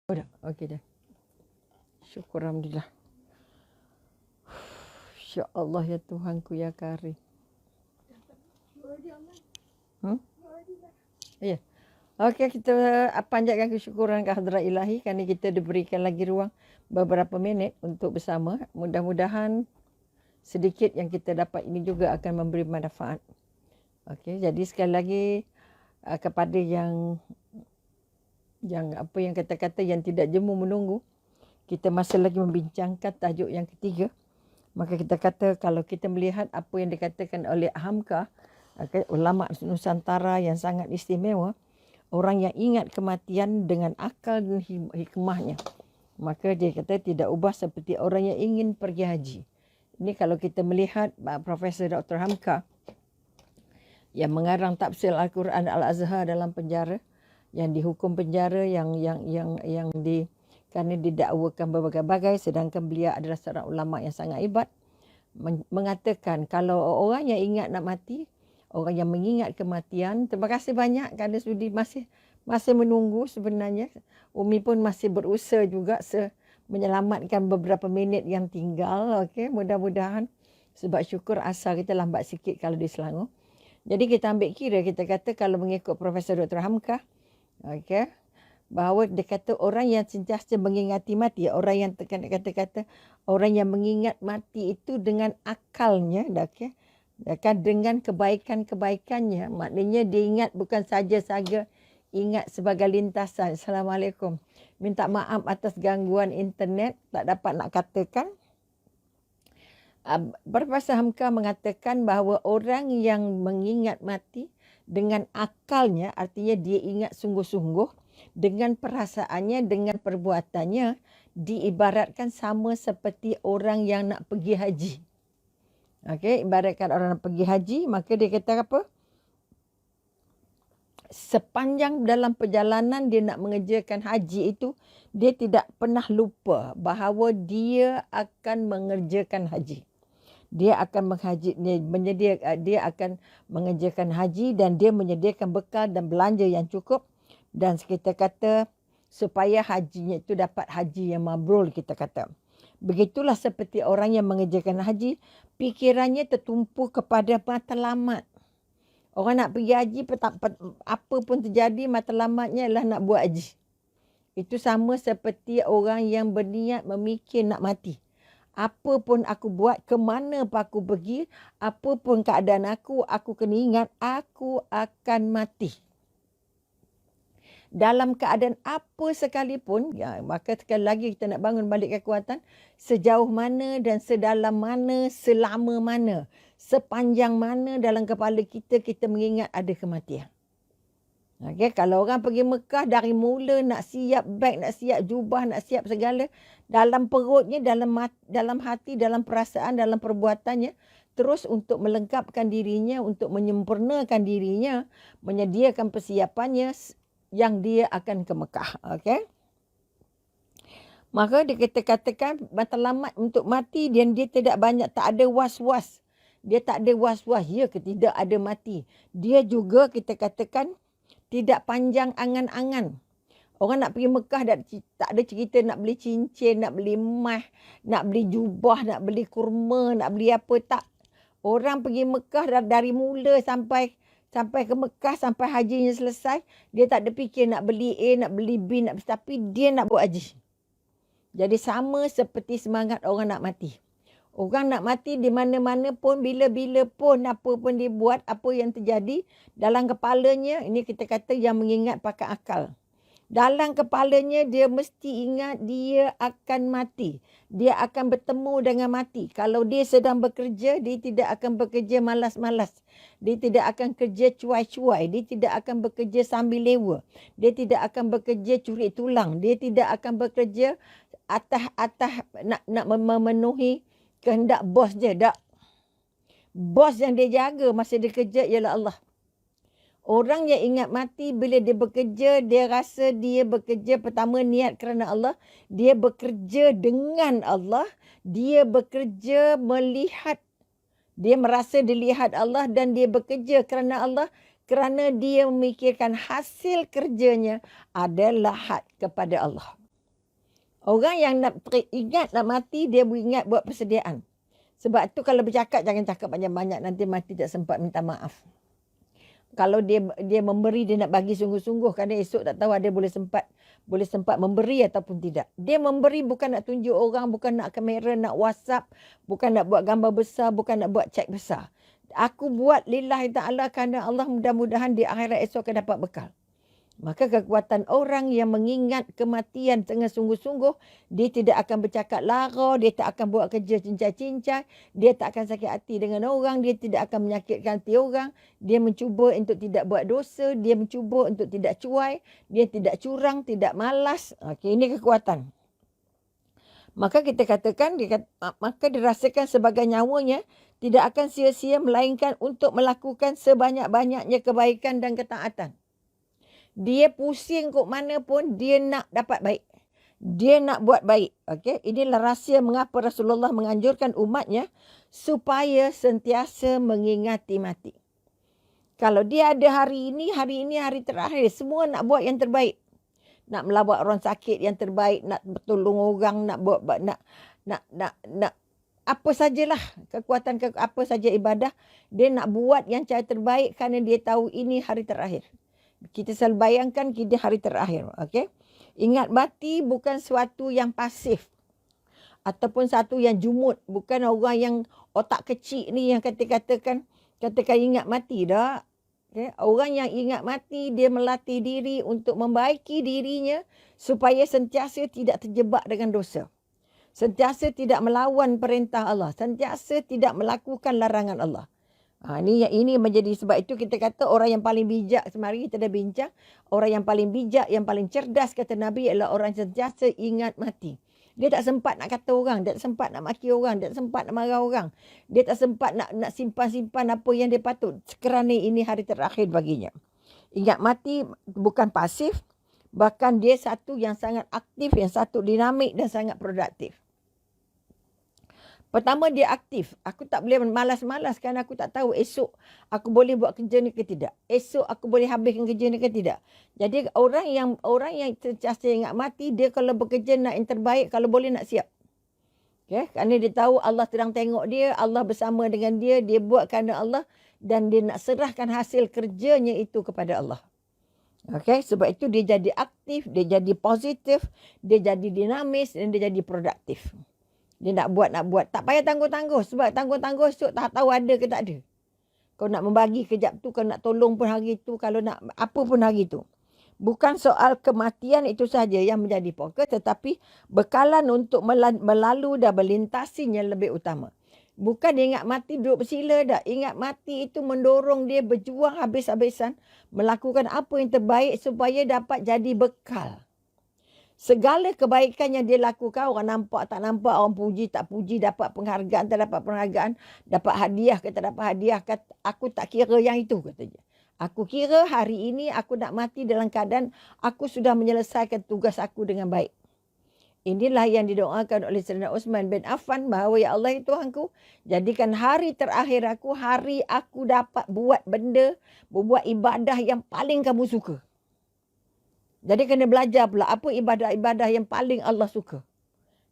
Oh dah, okey dah. Syukur Alhamdulillah. Ya Allah ya Tuhanku ya Karim. Ya. Okey, kita panjatkan kesyukuran ke hadrat ilahi kerana kita diberikan lagi ruang beberapa minit untuk bersama. Mudah-mudahan sedikit yang kita dapat ini juga akan memberi manfaat. Okey, jadi sekali lagi kepada yang apa yang kata-kata yang tidak jemu menunggu, kita masih lagi membincangkan tajuk yang ketiga. Maka kita kata kalau kita melihat apa yang dikatakan oleh Hamka, ulama Nusantara yang sangat istimewa, orang yang ingat kematian dengan akal dan hikmahnya, maka dia kata tidak ubah seperti orang yang ingin pergi haji. Ini kalau kita melihat Profesor Dr. Hamka yang mengarang tafsir Al-Quran Al-Azhar dalam penjara, yang dihukum penjara, yang kerana didakwakan berbagai-bagai, sedangkan beliau adalah seorang ulama yang sangat hebat, mengatakan kalau orang yang ingat nak mati, orang yang mengingat kematian, terima kasih banyak kerana sudi masih menunggu sebenarnya. Umi pun masih berusaha juga menyelamatkan beberapa minit yang tinggal. Okey, mudah-mudahan, sebab syukur asal kita lambat sikit kalau di Selangor. Jadi kita ambil kira, kita kata kalau mengikut Profesor Dr. Hamka, okey, bahawa dia kata orang yang sentiasa mengingati mati, orang yang kata orang yang mengingat mati itu dengan akalnya, okey, dengan kebaikan-kebaikannya. Maknanya dia ingat bukan saja ingat sebagai lintasan. Assalamualaikum. Minta maaf atas gangguan internet, tak dapat nak katakan. Profesor Hamka mengatakan bahawa orang yang mengingat mati dengan akalnya, artinya dia ingat sungguh-sungguh, dengan perasaannya, dengan perbuatannya, diibaratkan sama seperti orang yang nak pergi haji. Okey, ibaratkan orang nak pergi haji, maka dia kata apa? Sepanjang dalam perjalanan dia nak mengerjakan haji itu, dia tidak pernah lupa bahawa dia akan mengerjakan haji. Dia akan dia akan mengerjakan haji dan dia menyediakan bekal dan belanja yang cukup, dan kita kata supaya hajinya itu dapat haji yang mabrur, kita kata. Begitulah seperti orang yang mengerjakan haji, fikirannya tertumpu kepada matlamat. Orang nak pergi haji, apa pun terjadi, matlamatnya adalah nak buat haji. Itu sama seperti orang yang berniat memikir nak mati. Apa pun aku buat, ke mana pun aku pergi, apa pun keadaan aku kena ingat aku akan mati. Dalam keadaan apa sekalipun, ya, maka sekali lagi kita nak bangun balik kekuatan, sejauh mana dan sedalam mana, selama mana, sepanjang mana dalam kepala kita mengingat ada kematian. Okay, kalau orang pergi Mekah dari mula nak siap beg, nak siap jubah, nak siap segala, dalam perutnya, dalam hati, dalam perasaan, dalam perbuatannya, terus untuk melengkapkan dirinya, untuk menyempurnakan dirinya, menyediakan persiapannya yang dia akan ke Mekah. Okay? Maka dia katakan matlamat untuk mati dan dia tidak banyak, tak ada was-was. Dia tak ada was-was, ya ke tidak ada mati. Dia juga kita katakan tidak panjang angan-angan. Orang nak pergi Mekah tak ada cerita nak beli cincin, nak beli emas, nak beli jubah, nak beli kurma, nak beli apa, tak. Orang pergi Mekah dari mula sampai ke Mekah, sampai hajinya selesai, dia tak ada fikir nak beli A, nak beli B, tapi dia nak buat haji. Jadi sama seperti semangat orang nak mati. Orang nak mati di mana-mana pun, bila-bila pun, apa pun dia buat, apa yang terjadi, dalam kepalanya, ini kita kata yang mengingat pakai akal. Dalam kepalanya dia mesti ingat dia akan mati. Dia akan bertemu dengan mati. Kalau dia sedang bekerja, dia tidak akan bekerja malas-malas. Dia tidak akan kerja cuai-cuai. Dia tidak akan bekerja sambil lewa. Dia tidak akan bekerja curi tulang. Dia tidak akan bekerja atas nak memenuhi kehendak bos je. Tak. Bos yang dia jaga masa dia kerja ialah Allah. Orang yang ingat mati bila dia bekerja, dia rasa dia bekerja pertama niat kerana Allah. Dia bekerja dengan Allah. Dia bekerja melihat. Dia merasa dilihat Allah dan dia bekerja kerana Allah. Kerana dia memikirkan hasil kerjanya adalah had kepada Allah. Orang yang nak ingat nak mati, dia ingat buat persediaan. Sebab tu kalau bercakap, jangan cakap banyak-banyak. Nanti mati tak sempat minta maaf. Kalau dia memberi, dia nak bagi sungguh-sungguh. Kerana esok tak tahu ada boleh sempat memberi ataupun tidak. Dia memberi bukan nak tunjuk orang, bukan nak kamera, nak WhatsApp, bukan nak buat gambar besar, bukan nak buat cek besar. Aku buat lillahi ta'ala kerana Allah, mudah-mudahan di akhirat esok akan dapat bekal. Maka kekuatan orang yang mengingat kematian dengan sungguh-sungguh, dia tidak akan bercakap lara, dia tak akan buat kerja cincai-cincai, dia tak akan sakit hati dengan orang, dia tidak akan menyakitkan hati orang, dia mencuba untuk tidak buat dosa, dia mencuba untuk tidak cuai, dia tidak curang, tidak malas. Okey, ini kekuatan. Maka kita katakan, maka dirasakan sebagai nyawanya tidak akan sia-sia melainkan untuk melakukan sebanyak-banyaknya kebaikan dan ketaatan. Dia pusing kok mana pun, dia nak dapat baik. Dia nak buat baik. Okay? Inilah rahsia mengapa Rasulullah menganjurkan umatnya supaya sentiasa mengingati mati. Kalau dia ada hari ini hari terakhir. Semua nak buat yang terbaik. Nak melawat orang sakit yang terbaik. Nak bertolong orang. Nak buat nak apa sajalah kekuatan apa saja ibadah. Dia nak buat yang cara terbaik kerana dia tahu ini hari terakhir. Kita selalu bayangkan kita hari terakhir. Okay? Ingat mati bukan suatu yang pasif. Ataupun satu yang jumut. Bukan orang yang otak kecil ni yang katakan ingat mati dah. Okay? Orang yang ingat mati, dia melatih diri untuk membaiki dirinya supaya sentiasa tidak terjebak dengan dosa. Sentiasa tidak melawan perintah Allah. Sentiasa tidak melakukan larangan Allah. Ini menjadi sebab itu kita kata orang yang paling bijak, semari kita dah bincang, orang yang paling bijak, yang paling cerdas kata Nabi adalah orang yang sentiasa ingat mati. Dia tak sempat nak kata orang, dia tak sempat nak maki orang, dia tak sempat nak marah orang. Dia tak sempat nak simpan-simpan apa yang dia patut kerana ini hari terakhir baginya. Ingat mati bukan pasif, bahkan dia satu yang sangat aktif, yang satu dinamik dan sangat produktif. Pertama, dia aktif. Aku tak boleh malas-malas kerana aku tak tahu esok aku boleh buat kerja ni ke tidak. Esok aku boleh habiskan kerja ni ke tidak. Jadi orang yang sentiasa ingat mati, dia kalau bekerja nak yang terbaik, kalau boleh nak siap. Okay? Kerana dia tahu Allah sedang tengok dia, Allah bersama dengan dia, dia buat kerana Allah dan dia nak serahkan hasil kerjanya itu kepada Allah. Okay? Sebab itu dia jadi aktif, dia jadi positif, dia jadi dinamis dan dia jadi produktif. Dia nak buat. Tak payah tangguh-tangguh. Sebab tangguh-tangguh esok tak tahu ada ke tak ada. Kau nak membagi kejap tu, kau nak tolong pun hari tu, kalau nak apa pun hari tu. Bukan soal kematian itu saja yang menjadi fokus, tetapi bekalan untuk melalu dan melintasinya lebih utama. Bukan dia ingat mati duduk bersila dah. Ingat mati itu mendorong dia berjuang habis-habisan, melakukan apa yang terbaik supaya dapat jadi bekal. Segala kebaikan yang dia lakukan, orang nampak tak nampak, orang puji tak puji, dapat penghargaan tak dapat penghargaan, dapat hadiah ke tak dapat hadiah, aku tak kira yang itu, katanya. Aku kira hari ini aku nak mati dalam keadaan aku sudah menyelesaikan tugas aku dengan baik. Inilah yang didoakan oleh Sayyidina Uthman bin Affan, bahawa ya Allah Tuhanku, jadikan hari terakhir aku, hari aku dapat buat benda, membuat ibadah yang paling kamu suka. Jadi kena belajar pula apa ibadah-ibadah yang paling Allah suka.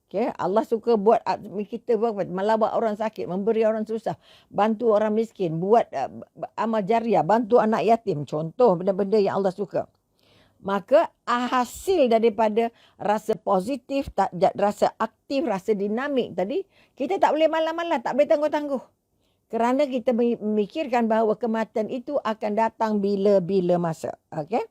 Okay? Allah suka buat kita melawat orang sakit, memberi orang susah, bantu orang miskin, buat amal jariah, bantu anak yatim. Contoh benda-benda yang Allah suka. Maka hasil daripada rasa positif, rasa aktif, rasa dinamik tadi, kita tak boleh malam-malam, tak boleh tangguh-tangguh. Kerana kita memikirkan bahawa kematian itu akan datang bila-bila masa. Okay?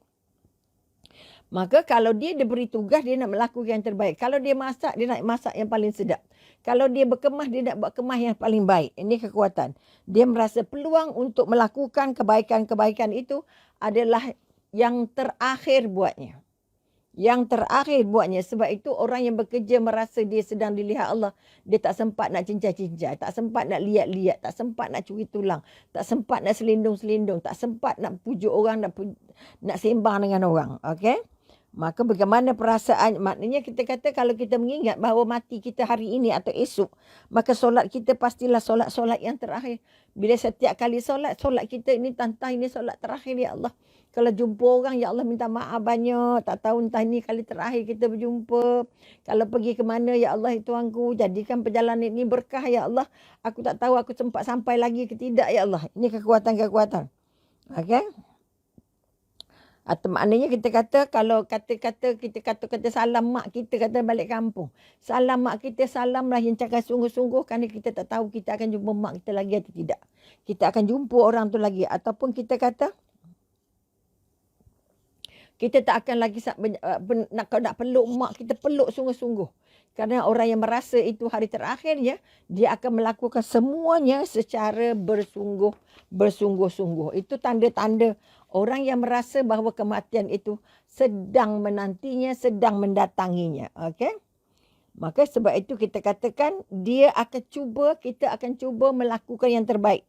Maka kalau dia diberi tugas, dia nak melakukan yang terbaik. Kalau dia masak, dia nak masak yang paling sedap. Kalau dia berkemah, dia nak buat kemah yang paling baik. Ini kekuatan. Dia merasa peluang untuk melakukan kebaikan-kebaikan itu adalah yang terakhir buatnya. Yang terakhir buatnya. Sebab itu orang yang bekerja merasa dia sedang dilihat Allah. Dia tak sempat nak cincai-cincai. Tak sempat nak liat-liat. Tak sempat nak curi tulang. Tak sempat nak selindung-selindung. Tak sempat nak pujuk orang. Nak sembang dengan orang. Okay? Maka bagaimana perasaan, maknanya kita kata kalau kita mengingat bahawa mati kita hari ini atau esok, maka solat kita pastilah solat-solat yang terakhir. Bila setiap kali solat kita ini tantang ini solat terakhir ya Allah. Kalau jumpa orang, ya Allah minta maaf banyak. Tak tahu entah ini kali terakhir kita berjumpa. Kalau pergi ke mana, ya Allah Tuanku, jadikan perjalanan ini berkah ya Allah. Aku tak tahu aku sempat sampai lagi ke tidak ya Allah. Ini kekuatan-kekuatan. Okay. Atau maknanya kita kata kalau kata-kata kita kata salam mak kita kata balik kampung. Salam mak kita, salamlah yang cakap sungguh-sungguh kerana kita tak tahu kita akan jumpa mak kita lagi atau tidak. Kita akan jumpa orang tu lagi. Ataupun kita kata kita tak akan lagi nak peluk mak kita, peluk sungguh-sungguh. Kerana orang yang merasa itu hari terakhirnya, dia akan melakukan semuanya secara bersungguh-sungguh. Itu tanda-tanda orang yang merasa bahawa kematian itu sedang menantinya, sedang mendatanginya. Okay? Maka sebab itu kita katakan kita akan cuba melakukan yang terbaik.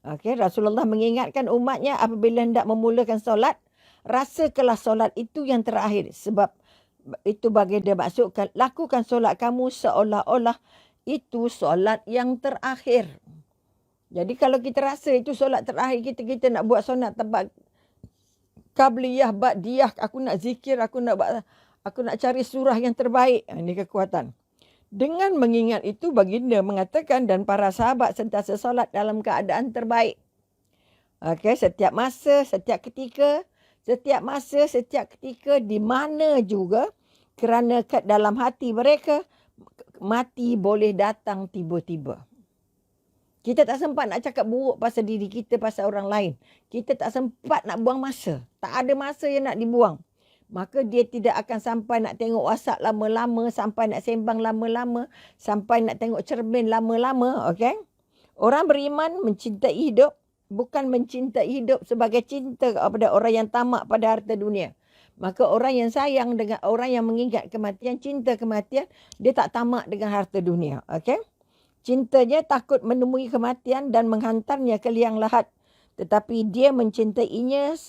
Okay? Rasulullah mengingatkan umatnya apabila hendak memulakan solat, rasakanlah solat itu yang terakhir. Sebab itu bagi dia maksudkan, lakukan solat kamu seolah-olah itu solat yang terakhir. Jadi kalau kita rasa itu solat terakhir kita nak buat solat tempat qabliyah, ba'diyah, aku nak zikir, aku nak cari surah yang terbaik. Ini kekuatan. Dengan mengingat itu, baginda mengatakan dan para sahabat sentiasa solat dalam keadaan terbaik. Okay, setiap masa, setiap ketika, di mana juga, kerana dalam hati mereka, mati boleh datang tiba-tiba. Kita tak sempat nak cakap buruk pasal diri kita, pasal orang lain. Kita tak sempat nak buang masa. Tak ada masa yang nak dibuang. Maka dia tidak akan sampai nak tengok WhatsApp lama-lama, sampai nak sembang lama-lama, sampai nak tengok cermin lama-lama. Okay? Orang beriman mencintai hidup, bukan mencintai hidup sebagai cinta kepada orang yang tamak pada harta dunia. Maka orang yang sayang dengan orang yang mengingat kematian, cinta kematian, dia tak tamak dengan harta dunia. Okay? Cintanya takut menemui kematian dan menghantarnya ke liang lahat. Tetapi dia mencintainya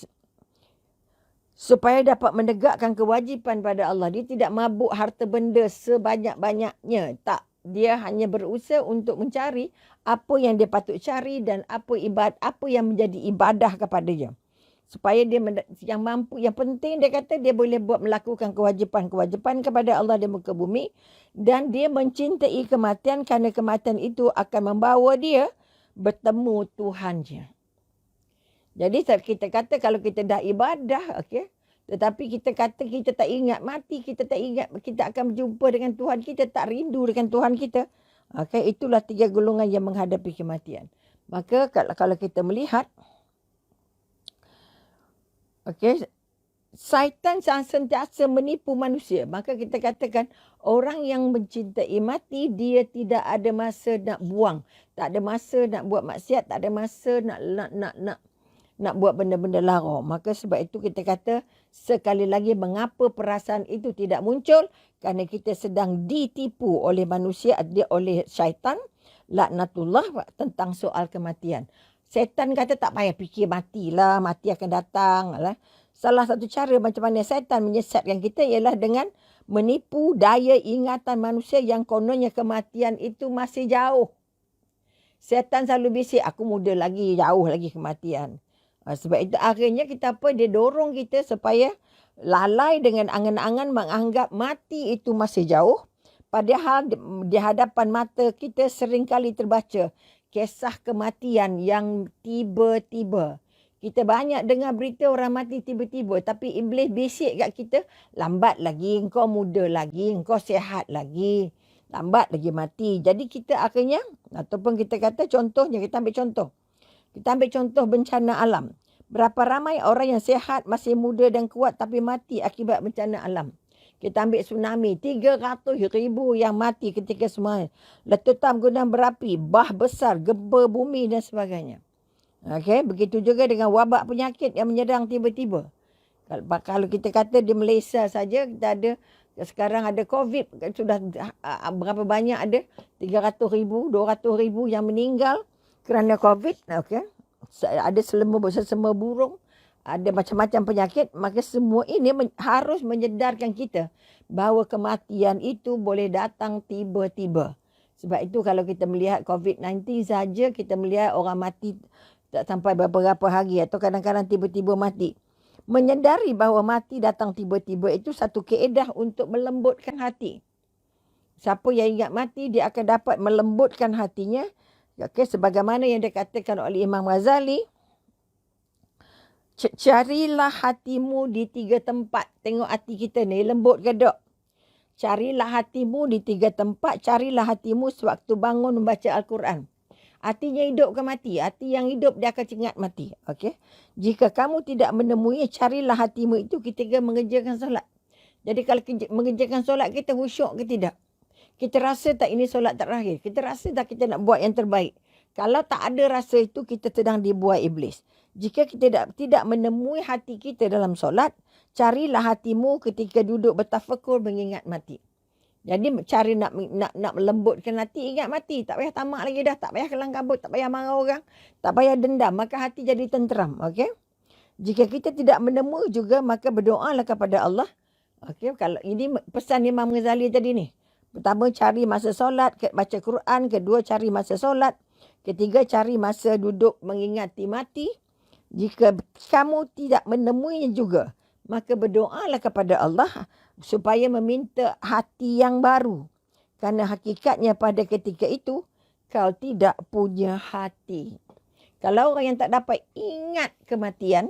supaya dapat menegakkan kewajipan pada Allah. Dia tidak mabuk harta benda sebanyak-banyaknya. Tak. Dia hanya berusaha untuk mencari apa yang dia patut cari dan apa yang menjadi ibadah kepadanya. Supaya dia yang mampu, yang penting dia kata dia boleh melakukan kewajipan-kewajipan kepada Allah di muka bumi. Dan dia mencintai kematian kerana kematian itu akan membawa dia bertemu Tuhannya. Jadi kita kata kalau kita dah ibadah, okay, tetapi kita kata kita tak ingat mati, kita tak ingat kita akan berjumpa dengan Tuhan kita, tak rindu dengan Tuhan kita. Okay, itulah 3 golongan yang menghadapi kematian. Maka kalau kita melihat, okay, syaitan sentiasa menipu manusia. Maka kita katakan orang yang mencintai mati, dia tidak ada masa nak buang. Tak ada masa nak buat maksiat, tak ada masa nak buat benda-benda lara. Maka sebab itu kita kata sekali lagi mengapa perasaan itu tidak muncul? Kerana kita sedang ditipu oleh manusia, oleh syaitan, laknatullah, tentang soal kematian. Syaitan kata tak payah fikir matilah, mati akan datang. Salah satu cara macam mana syaitan menyesatkan kita ialah dengan menipu daya ingatan manusia yang kononnya kematian itu masih jauh. Syaitan selalu bisik, aku muda lagi, jauh lagi kematian. Sebab itu akhirnya dia dorong kita supaya lalai dengan angan-angan menganggap mati itu masih jauh. Padahal di hadapan mata kita seringkali terbaca kisah kematian yang tiba-tiba. Kita banyak dengar berita orang mati tiba-tiba. Tapi iblis bisik kat kita, lambat lagi, engkau muda lagi, engkau sihat lagi. Lambat lagi mati. Jadi kita akhirnya, ataupun kita kata contohnya, kita ambil contoh. Kita ambil contoh bencana alam. Berapa ramai orang yang sihat, masih muda dan kuat tapi mati akibat bencana alam. Kita ambil tsunami, 300,000 yang mati ketika semua letupan gunung berapi, bah besar, gempa bumi dan sebagainya. Okay, begitu juga dengan wabak penyakit yang menyerang tiba-tiba. Kalau kita kata di Malaysia saja, kita ada sekarang ada COVID, sudah berapa banyak ada? 300,000, 200,000 yang meninggal kerana COVID. Okay. Ada sesama burung, ada macam-macam penyakit, maka semua ini harus menyedarkan kita bahawa kematian itu boleh datang tiba-tiba. Sebab itu kalau kita melihat COVID-19 saja, kita melihat orang mati tak sampai beberapa hari atau kadang-kadang tiba-tiba mati. Menyedari bahawa mati datang tiba-tiba itu satu kaedah untuk melembutkan hati. Siapa yang ingat mati, dia akan dapat melembutkan hatinya. Okay, sebagaimana yang dikatakan oleh Imam Ghazali, carilah hatimu di 3 tempat. Tengok hati kita ni lembut ke tak? Carilah hatimu di 3 tempat. Carilah hatimu sewaktu bangun membaca Al-Quran. Hatinya hidup ke mati? Hati yang hidup dia akan ingat mati. Okay? Jika kamu tidak menemui, carilah hatimu itu ketika mengerjakan solat. Jadi kalau mengerjakan solat kita khusyuk ke tidak? Kita rasa tak ini solat terakhir? Kita rasa tak kita nak buat yang terbaik? Kalau tak ada rasa itu, kita sedang dibuai iblis. Jika kita tidak menemui hati kita dalam solat, carilah hatimu ketika duduk bertafakur mengingat mati. Jadi cari nak melembutkan hati, ingat mati. Tak payah tamak lagi dah. Tak payah kelang kabut. Tak payah marah orang. Tak payah dendam. Maka hati jadi tenteram. Okay? Jika kita tidak menemui juga, maka berdoalah kepada Allah. Okay? Kalau ini pesan Imam Ghazali tadi ni. Pertama, cari masa solat, baca Quran. Kedua, cari masa solat. Ketiga, cari masa duduk mengingati mati. Jika kamu tidak menemuinya juga, maka berdoalah kepada Allah supaya meminta hati yang baru. Kerana hakikatnya pada ketika itu, kau tidak punya hati. Kalau orang yang tak dapat ingat kematian,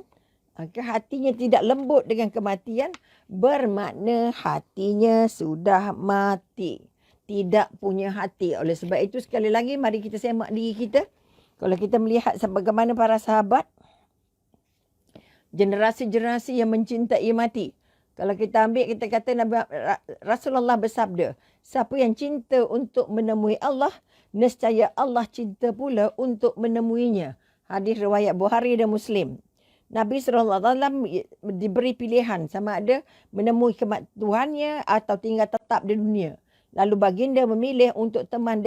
maka hatinya tidak lembut dengan kematian, bermakna hatinya sudah mati. Tidak punya hati. Oleh sebab itu sekali lagi mari kita semak diri kita. Kalau kita melihat bagaimana para sahabat, generasi-generasi yang mencintai mati. Kalau kita ambil, kita kata Rasulullah bersabda, siapa yang cinta untuk menemui Allah, nescaya Allah cinta pula untuk menemuinya. Hadis riwayat Bukhari dan Muslim. Nabi SAW diberi pilihan sama ada menemui Tuhannya atau tinggal tetap di dunia. Lalu baginda memilih untuk teman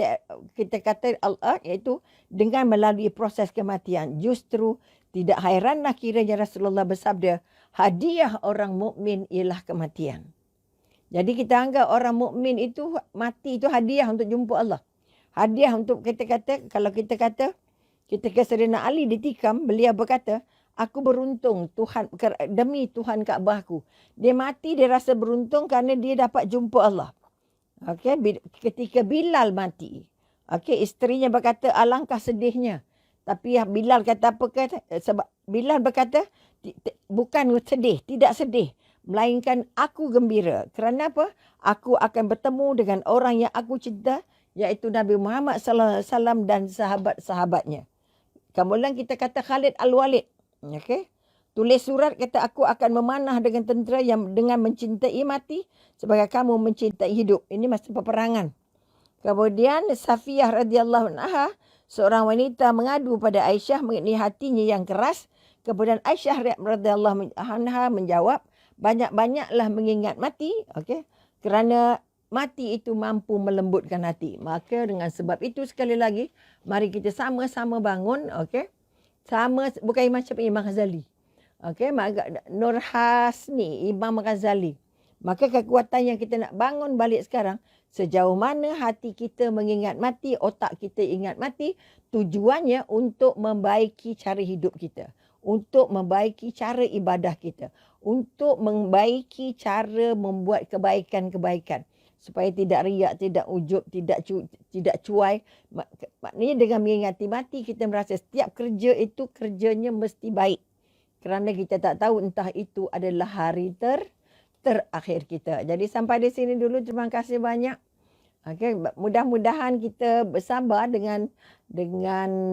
kita kata Allah, iaitu dengan melalui proses kematian. Justru tidak hairanlah kiranya Rasulullah bersabda, hadiah orang mukmin ialah kematian. Jadi kita anggap orang mukmin itu mati itu hadiah untuk jumpa Allah. Hadiah untuk kita kata, kalau kita kata ketika Sayyidina Ali ditikam, beliau berkata, aku beruntung Tuhan demi Tuhan Kaabahku. Dia mati dia rasa beruntung kerana dia dapat jumpa Allah. Okey, ketika Bilal mati, okey, isterinya berkata alangkah sedihnya. Tapi Bilal kata apa? Sebab Bilal berkata bukan sedih, tidak sedih, melainkan aku gembira. Kerana apa? Aku akan bertemu dengan orang yang aku cinta, iaitu Nabi Muhammad sallallahu alaihi wasallam dan sahabat-sahabatnya. Kemudian kita kata Khalid Al-Walid, okey, tulis surat kata aku akan memanah dengan tentera yang dengan mencintai mati sebagai kamu mencintai hidup. Ini masa peperangan. Kemudian Safiyah radhiyallahu anha, seorang wanita mengadu pada Aisyah mengenai hatinya yang keras. Kemudian Aisyah radhiyallahu anha menjawab, banyak-banyaklah mengingat mati, okey, kerana mati itu mampu melembutkan hati. Maka dengan sebab itu sekali lagi, mari kita sama-sama bangun, okey. Sama bukan macam Imam Ghazali. Okey, Nur Hasni, Imam Ghazali. Maka kekuatan yang kita nak bangun balik sekarang, sejauh mana hati kita mengingat mati, otak kita ingat mati, tujuannya untuk membaiki cara hidup kita. Untuk membaiki cara ibadah kita. Untuk membaiki cara membuat kebaikan-kebaikan. Supaya tidak riak, tidak ujub, tidak cuai. Maknanya dengan mengingati mati, kita merasa setiap kerja itu kerjanya mesti baik. Kerana kita tak tahu entah itu adalah hari terakhir kita. Jadi sampai di sini dulu. Terima kasih banyak. Okay, mudah-mudahan kita bersabar dengan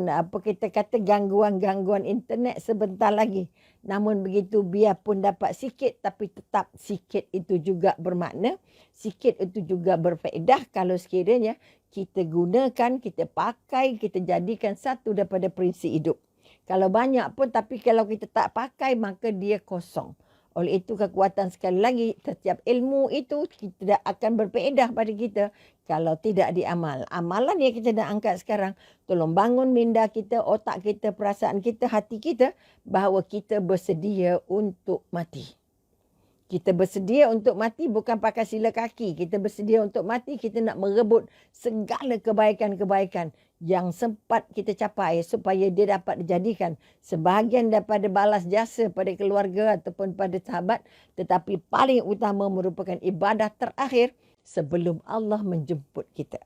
apa kita kata gangguan-gangguan internet sebentar lagi. Namun begitu biarpun dapat sikit, tapi tetap sikit itu juga bermakna. Sikit itu juga berfaedah kalau sekiranya kita gunakan, kita pakai, kita jadikan satu daripada prinsip hidup. Kalau banyak pun, tapi kalau kita tak pakai, maka dia kosong. Oleh itu kekuatan sekali lagi, setiap ilmu itu tidak akan berfaedah pada kita kalau tidak diamal. Amalan yang kita nak angkat sekarang, tolong bangun minda kita, otak kita, perasaan kita, hati kita, bahawa kita bersedia untuk mati. Kita bersedia untuk mati bukan pakai sila kaki. Kita bersedia untuk mati, kita nak merebut segala kebaikan-kebaikan yang sempat kita capai supaya dia dapat dijadikan sebahagian daripada balas jasa pada keluarga ataupun pada sahabat. Tetapi paling utama merupakan ibadah terakhir sebelum Allah menjemput kita.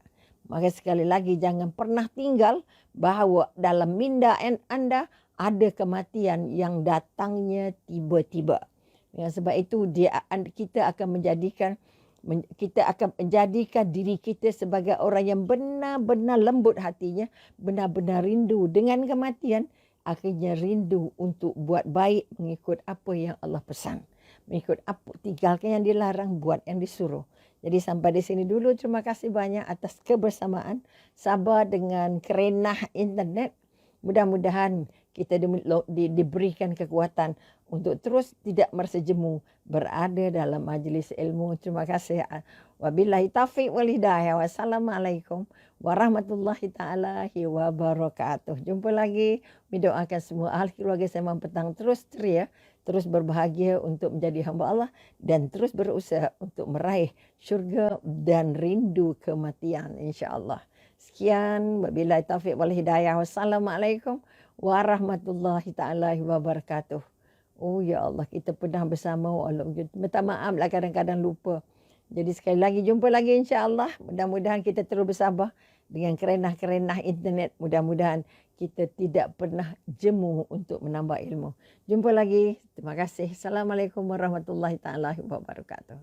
Maka sekali lagi jangan pernah tinggal bahawa dalam minda anda ada kematian yang datangnya tiba-tiba. Sebab itu kita akan menjadikan diri kita sebagai orang yang benar-benar lembut hatinya, benar-benar rindu dengan kematian, akhirnya rindu untuk buat baik mengikut apa yang Allah pesan. Mengikut apa, tinggalkan yang dilarang, buat yang disuruh. Jadi sampai di sini dulu. Terima kasih banyak atas kebersamaan. Sabar dengan kerenah internet. Mudah-mudahan kita diberikan kekuatan untuk terus tidak merasa jemu berada dalam majlis ilmu. Terima kasih. Wabillahi taufiq wal hidayah. Wassalamualaikum warahmatullahi taala wabarakatuh. Jumpa lagi. Mendoakan semua ahli keluarga Sembang Petang terus ceria, terus berbahagia untuk menjadi hamba Allah dan terus berusaha untuk meraih syurga dan rindu kematian insya-Allah. Sekian, wabillahi taufiq wal hidayah. Wassalamualaikum warahmatullahi taala wabarakatuh. Oh ya Allah, kita pernah bersama. Minta maaf lah kadang-kadang lupa. Jadi sekali lagi jumpa lagi insya-Allah. Mudah-mudahan kita terus bersabar dengan kerenah-kerenah internet. Mudah-mudahan kita tidak pernah jemu untuk menambah ilmu. Jumpa lagi. Terima kasih. Assalamualaikum warahmatullahi taala wabarakatuh.